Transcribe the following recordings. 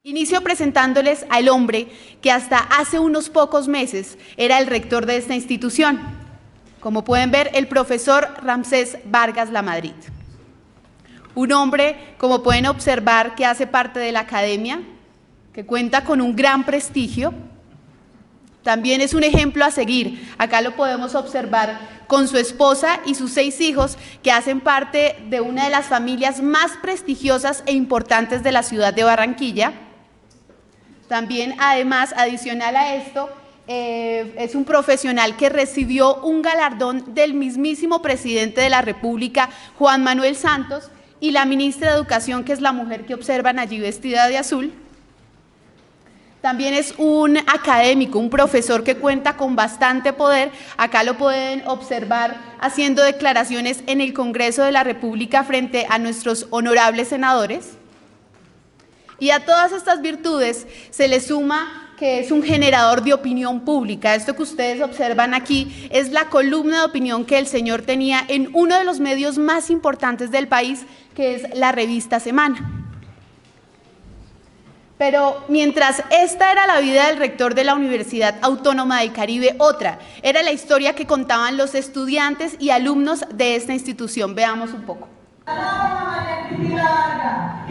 Inicio presentándoles al hombre que hasta hace unos pocos meses era el rector de esta institución. Como pueden ver, el profesor Ramsés Vargas Lamadrid. Un hombre, como pueden observar, que hace parte de la academia, que cuenta con un gran prestigio. También es un ejemplo a seguir. Acá lo podemos observar con su esposa y sus 6 hijos, que hacen parte de una de las familias más prestigiosas e importantes de la ciudad de Barranquilla. También, además, adicional a esto, es un profesional que recibió un galardón del mismísimo presidente de la República, Juan Manuel Santos, y la ministra de Educación, que es la mujer que observan allí vestida de azul. También es un académico, un profesor que cuenta con bastante poder. Acá lo pueden observar haciendo declaraciones en el Congreso de la República frente a nuestros honorables senadores. Y a todas estas virtudes se le suma que es un generador de opinión pública. Esto que ustedes observan aquí es la columna de opinión que el señor tenía en uno de los medios más importantes del país, que es la revista Semana. Pero mientras esta era la vida del rector de la Universidad Autónoma del Caribe, otra era la historia que contaban los estudiantes y alumnos de esta institución. Veamos un poco. Que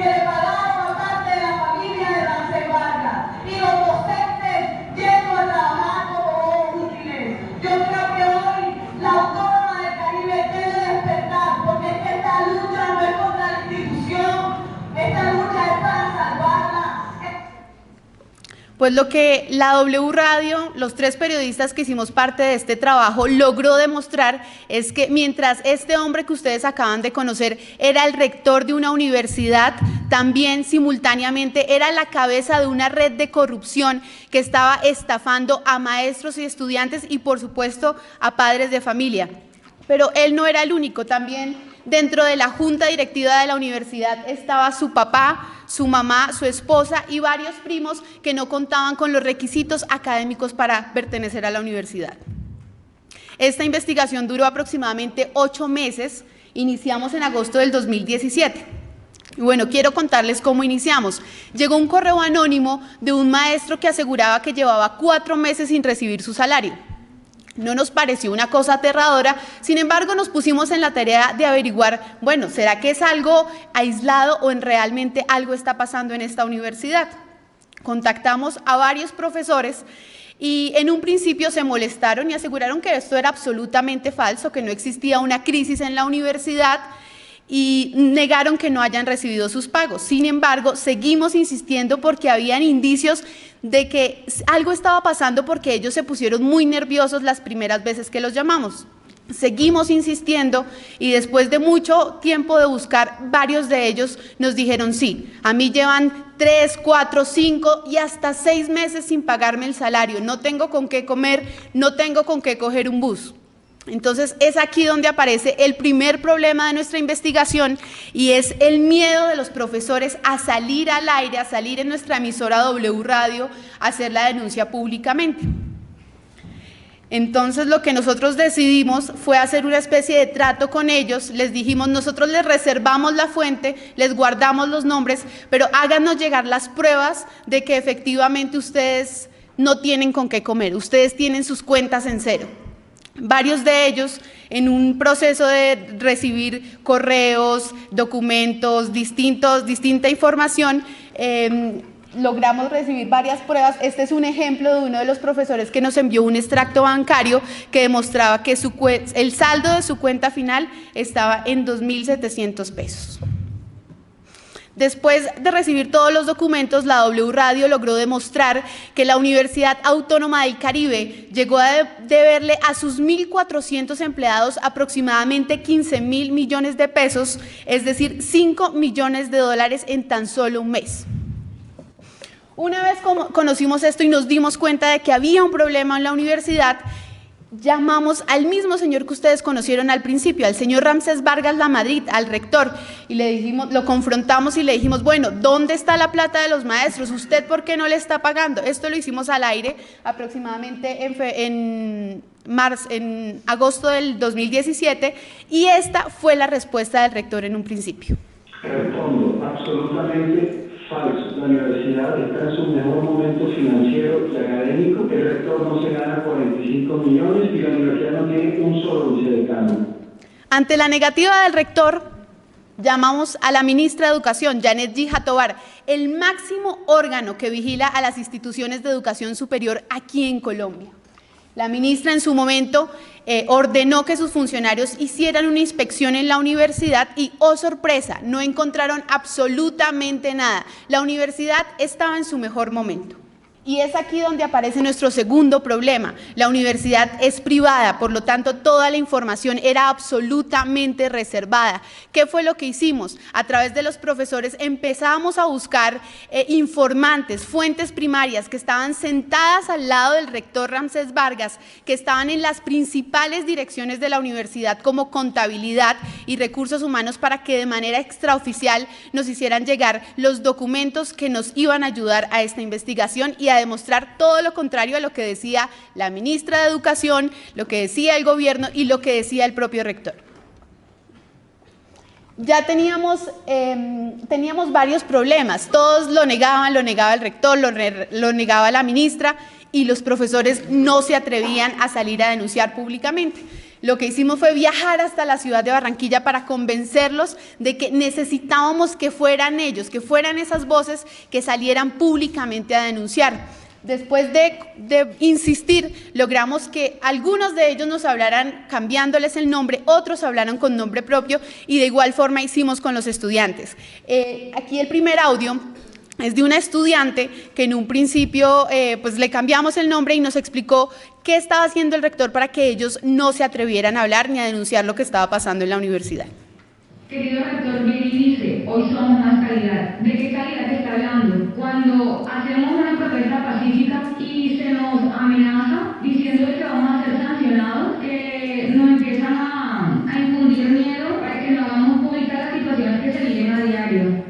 le pagaron a parte de la familia de Ramsés Vargas, y los docentes yendo a trabajar como útiles. Yo creo que hoy la Autónoma del Caribe debe despertar, porque es que esta lucha no es contra la institución, esta lucha es para salvarla. Pues lo que la W Radio, los 3 periodistas que hicimos parte de este trabajo, logró demostrar es que mientras este hombre que ustedes acaban de conocer era el rector de una universidad, también simultáneamente era la cabeza de una red de corrupción que estaba estafando a maestros y estudiantes y por supuesto a padres de familia. Pero él no era el único, también dentro de la junta directiva de la universidad estaba su papá, su mamá, su esposa y varios primos que no contaban con los requisitos académicos para pertenecer a la universidad. Esta investigación duró aproximadamente 8 meses, iniciamos en agosto del 2017. Y bueno, quiero contarles cómo iniciamos. Llegó un correo anónimo de un maestro que aseguraba que llevaba 4 meses sin recibir su salario. No nos pareció una cosa aterradora, sin embargo nos pusimos en la tarea de averiguar, bueno, ¿será que es algo aislado o realmente algo está pasando en esta universidad? Contactamos a varios profesores y en un principio se molestaron y aseguraron que esto era absolutamente falso, que no existía una crisis en la universidad y negaron que no hayan recibido sus pagos. Sin embargo, seguimos insistiendo porque habían indicios de que algo estaba pasando porque ellos se pusieron muy nerviosos las primeras veces que los llamamos. Seguimos insistiendo y después de mucho tiempo de buscar, varios de ellos nos dijeron sí, a mí llevan 3, 4, 5 y hasta 6 meses sin pagarme el salario, no tengo con qué comer, no tengo con qué coger un bus. Entonces es aquí donde aparece el primer problema de nuestra investigación y es el miedo de los profesores a salir al aire, a salir en nuestra emisora W Radio, a hacer la denuncia públicamente. Entonces lo que nosotros decidimos fue hacer una especie de trato con ellos, les dijimos nosotros les reservamos la fuente, les guardamos los nombres, pero háganos llegar las pruebas de que efectivamente ustedes no tienen con qué comer, ustedes tienen sus cuentas en cero. Varios de ellos, en un proceso de recibir correos, documentos, distinta información, logramos recibir varias pruebas. Este es un ejemplo de uno de los profesores que nos envió un extracto bancario que demostraba que el saldo de su cuenta final estaba en 2.700 pesos. Después de recibir todos los documentos, la W Radio logró demostrar que la Universidad Autónoma del Caribe llegó a deberle a sus 1.400 empleados aproximadamente 15.000 millones de pesos, es decir, 5 millones de dólares en tan solo un mes. Una vez conocimos esto y nos dimos cuenta de que había un problema en la universidad, llamamos al mismo señor que ustedes conocieron al principio, al señor Ramsés Vargas Lamadrid, al rector, y le dijimos, lo confrontamos y le dijimos, bueno, ¿dónde está la plata de los maestros? ¿Usted por qué no le está pagando? Esto lo hicimos al aire aproximadamente en agosto del 2017 y esta fue la respuesta del rector en un principio. Respondo absolutamente Falso. La universidad está en su mejor momento financiero y académico. El rector no se gana 45 millones y la universidad no tiene un solo vicedecano. Ante la negativa del rector, llamamos a la ministra de Educación, Janet Gija Tovar, el máximo órgano que vigila a las instituciones de educación superior aquí en Colombia. La ministra en su momento ordenó que sus funcionarios hicieran una inspección en la universidad y, oh sorpresa, no encontraron absolutamente nada. La universidad estaba en su mejor momento. Y es aquí donde aparece nuestro segundo problema. La universidad es privada, por lo tanto, toda la información era absolutamente reservada. ¿Qué fue lo que hicimos? A través de los profesores empezamos a buscar informantes, fuentes primarias que estaban sentadas al lado del rector Ramsés Vargas, que estaban en las principales direcciones de la universidad como contabilidad y recursos humanos, para que de manera extraoficial nos hicieran llegar los documentos que nos iban a ayudar a esta investigación y a demostrar todo lo contrario a lo que decía la ministra de Educación, lo que decía el gobierno y lo que decía el propio rector. Ya teníamos varios problemas, todos lo negaba el rector, lo negaba la ministra, y los profesores no se atrevían a salir a denunciar públicamente. Lo que hicimos fue viajar hasta la ciudad de Barranquilla para convencerlos de que necesitábamos que fueran ellos, que fueran esas voces que salieran públicamente a denunciar. Después de insistir, logramos que algunos de ellos nos hablaran cambiándoles el nombre, otros hablaron con nombre propio, y de igual forma hicimos con los estudiantes. Aquí el primer audio es de una estudiante que en un principio pues le cambiamos el nombre y nos explicó qué estaba haciendo el rector para que ellos no se atrevieran a hablar ni a denunciar lo que estaba pasando en la universidad. Querido rector, viene y dice, hoy somos más calidad. ¿De qué calidad está hablando? Cuando hacemos una protesta pacífica y se nos amenaza diciendo que vamos a ser sancionados, que nos empiezan a infundir miedo para que no hagamos públicas las situaciones que se viven a diario.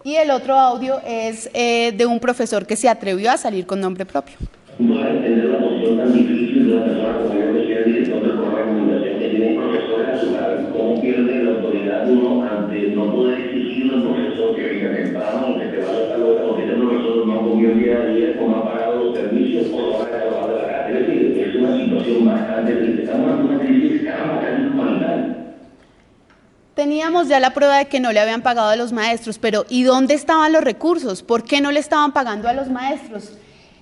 Y el otro audio es de un profesor que se atrevió a salir con nombre propio. No a entender la posición tan difícil de una persona como yo, que soy el director del programa de comunicación, que tiene profesores a su lado. ¿Cómo pierde la autoridad uno ante no poder exigirle al profesor que venga temprano, que te vaya a la hora, porque este profesor no comió el día de ayer, o no ha pagado los servicios, o no ha acabado de la casa? Es decir, es una situación bastante triste. Estamos en una crisis casi humanitaria. Teníamos ya la prueba de que no le habían pagado a los maestros, pero ¿y dónde estaban los recursos? ¿Por qué no le estaban pagando a los maestros?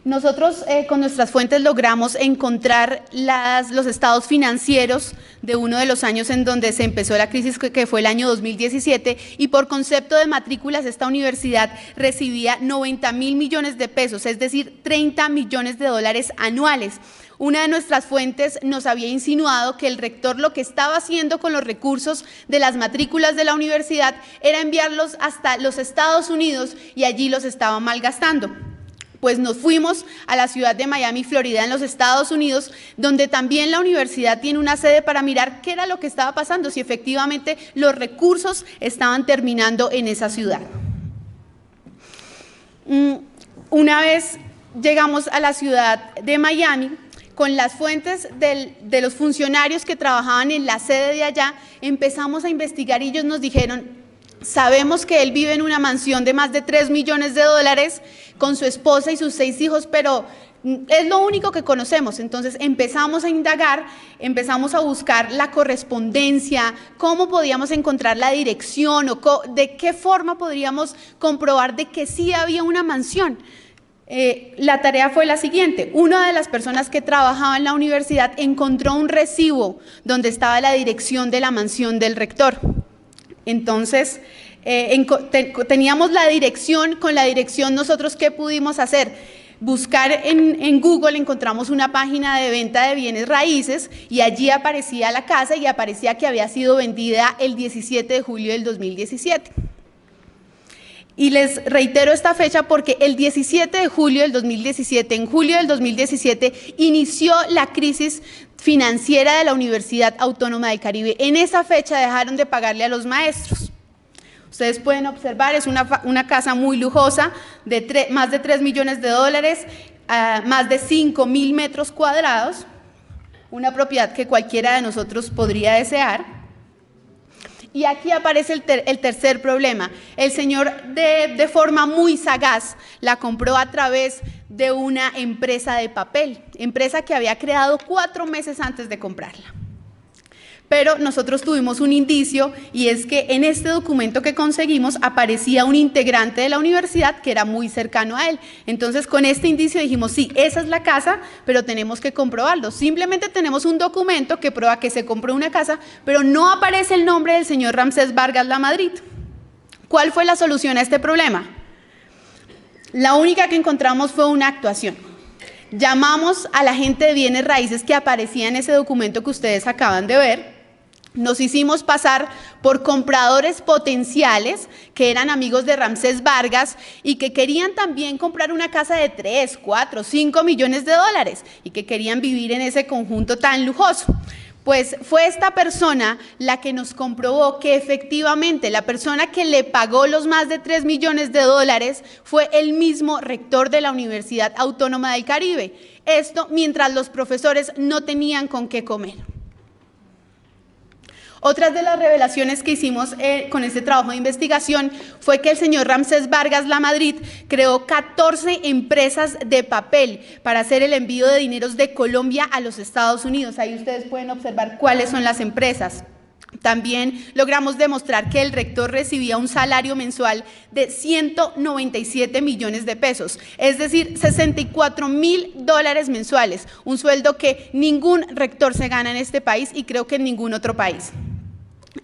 Nosotros con nuestras fuentes logramos encontrar los estados financieros de uno de los años en donde se empezó la crisis, que fue el año 2017, y por concepto de matrículas esta universidad recibía 90.000 millones de pesos, es decir, 30 millones de dólares anuales. Una de nuestras fuentes nos había insinuado que el rector lo que estaba haciendo con los recursos de las matrículas de la universidad era enviarlos hasta los Estados Unidos y allí los estaba malgastando. Pues nos fuimos a la ciudad de Miami, Florida, en los Estados Unidos, donde también la universidad tiene una sede, para mirar qué era lo que estaba pasando, si efectivamente los recursos estaban terminando en esa ciudad. Una vez llegamos a la ciudad de Miami, con las fuentes de los funcionarios que trabajaban en la sede de allá, empezamos a investigar y ellos nos dijeron: sabemos que él vive en una mansión de más de 3 millones de dólares con su esposa y sus 6 hijos, pero es lo único que conocemos. Entonces empezamos a indagar, empezamos a buscar la correspondencia, cómo podíamos encontrar la dirección o de qué forma podríamos comprobar de que sí había una mansión. La tarea fue la siguiente: una de las personas que trabajaba en la universidad encontró un recibo donde estaba la dirección de la mansión del rector. Entonces, teníamos la dirección. Con la dirección, nosotros, ¿qué pudimos hacer? Buscar en Google, encontramos una página de venta de bienes raíces y allí aparecía la casa y aparecía que había sido vendida el 17 de julio del 2017. Y les reitero esta fecha porque el 17 de julio del 2017, en julio del 2017, inició la crisis financiera de la Universidad Autónoma del Caribe. En esa fecha dejaron de pagarle a los maestros. Ustedes pueden observar, es una casa muy lujosa, de más de 3 millones de dólares, más de 5.000 metros cuadrados, una propiedad que cualquiera de nosotros podría desear. Y aquí aparece el tercer problema. El señor de forma muy sagaz la compró a través de una empresa de papel, empresa que había creado 4 meses antes de comprarla. Pero nosotros tuvimos un indicio y es que en este documento que conseguimos aparecía un integrante de la universidad que era muy cercano a él. Entonces con este indicio dijimos, sí, esa es la casa, pero tenemos que comprobarlo. Simplemente tenemos un documento que prueba que se compró una casa, pero no aparece el nombre del señor Ramsés Vargas Lamadrid. ¿Cuál fue la solución a este problema? La única que encontramos fue una actuación. Llamamos a la gente de bienes raíces que aparecía en ese documento que ustedes acaban de ver. Nos hicimos pasar por compradores potenciales que eran amigos de Ramsés Vargas y que querían también comprar una casa de 3, 4, 5 millones de dólares y que querían vivir en ese conjunto tan lujoso. Pues fue esta persona la que nos comprobó que efectivamente la persona que le pagó los más de 3 millones de dólares fue el mismo rector de la Universidad Autónoma del Caribe. Esto mientras los profesores no tenían con qué comer. Otras de las revelaciones que hicimos con este trabajo de investigación fue que el señor Ramsés Vargas Lamadrid creó 14 empresas de papel para hacer el envío de dineros de Colombia a los Estados Unidos. Ahí ustedes pueden observar cuáles son las empresas. También logramos demostrar que el rector recibía un salario mensual de 197 millones de pesos, es decir, $64.000 mensuales, un sueldo que ningún rector se gana en este país y creo que en ningún otro país.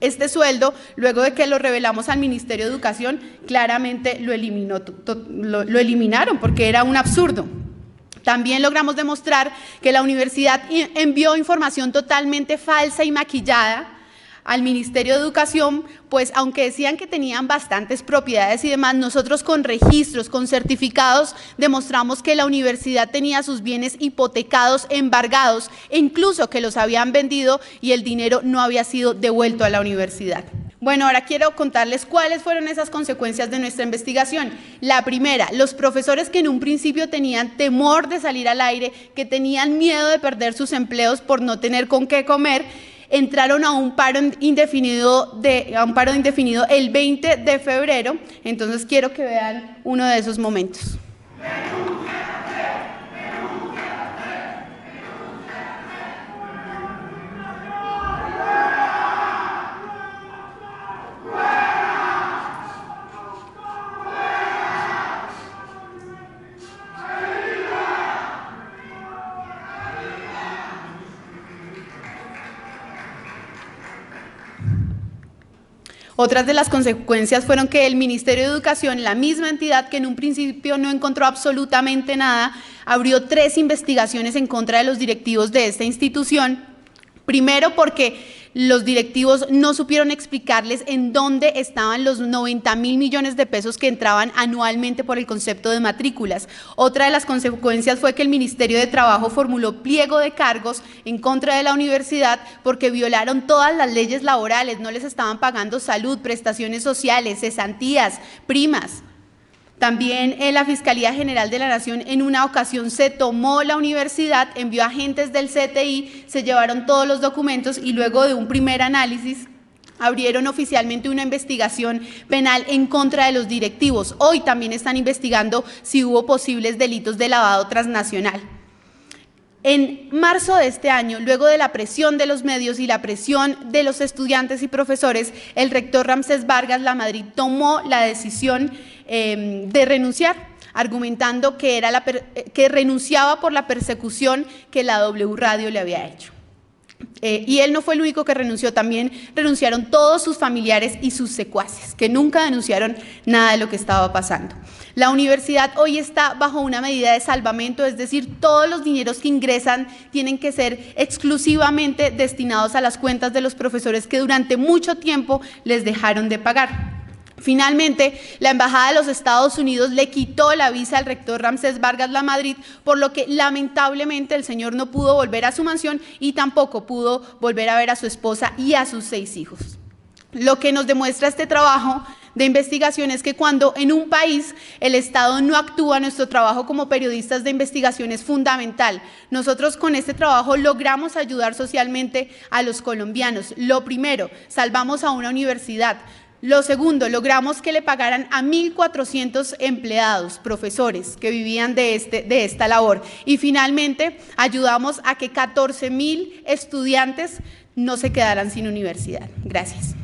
Este sueldo, luego de que lo revelamos al Ministerio de Educación, claramente lo eliminaron porque era un absurdo. También logramos demostrar que la universidad envió información totalmente falsa y maquillada al Ministerio de Educación, pues aunque decían que tenían bastantes propiedades y demás, nosotros con registros, con certificados, demostramos que la universidad tenía sus bienes hipotecados, embargados, e incluso que los habían vendido y el dinero no había sido devuelto a la universidad. Bueno, ahora quiero contarles cuáles fueron esas consecuencias de nuestra investigación. La primera, los profesores que en un principio tenían temor de salir al aire, que tenían miedo de perder sus empleos por no tener con qué comer, entraron a un paro indefinido el 20 de febrero, entonces quiero que vean uno de esos momentos. Otras de las consecuencias fueron que el Ministerio de Educación, la misma entidad que en un principio no encontró absolutamente nada, abrió 3 investigaciones en contra de los directivos de esta institución. Primero porque los directivos no supieron explicarles en dónde estaban los 90.000 millones de pesos que entraban anualmente por el concepto de matrículas. Otra de las consecuencias fue que el Ministerio de Trabajo formuló pliego de cargos en contra de la universidad porque violaron todas las leyes laborales, no les estaban pagando salud, prestaciones sociales, cesantías, primas. También la Fiscalía General de la Nación en una ocasión se tomó la universidad, envió agentes del CTI, se llevaron todos los documentos y luego de un primer análisis abrieron oficialmente una investigación penal en contra de los directivos. Hoy también están investigando si hubo posibles delitos de lavado transnacional. En marzo de este año, luego de la presión de los medios y la presión de los estudiantes y profesores, el rector Ramsés Vargas Lamadrid tomó la decisión de renunciar, argumentando que renunciaba por la persecución que la W Radio le había hecho. Y él no fue el único que renunció, también renunciaron todos sus familiares y sus secuaces, que nunca denunciaron nada de lo que estaba pasando. La universidad hoy está bajo una medida de salvamento, es decir, todos los dineros que ingresan tienen que ser exclusivamente destinados a las cuentas de los profesores que durante mucho tiempo les dejaron de pagar. Finalmente, la Embajada de los Estados Unidos le quitó la visa al rector Ramsés Vargas Lamadrid, por lo que lamentablemente el señor no pudo volver a su mansión y tampoco pudo volver a ver a su esposa y a sus 6 hijos. Lo que nos demuestra este trabajo de investigación es que cuando en un país el Estado no actúa, nuestro trabajo como periodistas de investigación es fundamental. Nosotros con este trabajo logramos ayudar socialmente a los colombianos. Lo primero, salvamos a una universidad. Lo segundo, logramos que le pagaran a 1.400 empleados, profesores, que vivían de esta labor. Y finalmente, ayudamos a que 14.000 estudiantes no se quedaran sin universidad. Gracias.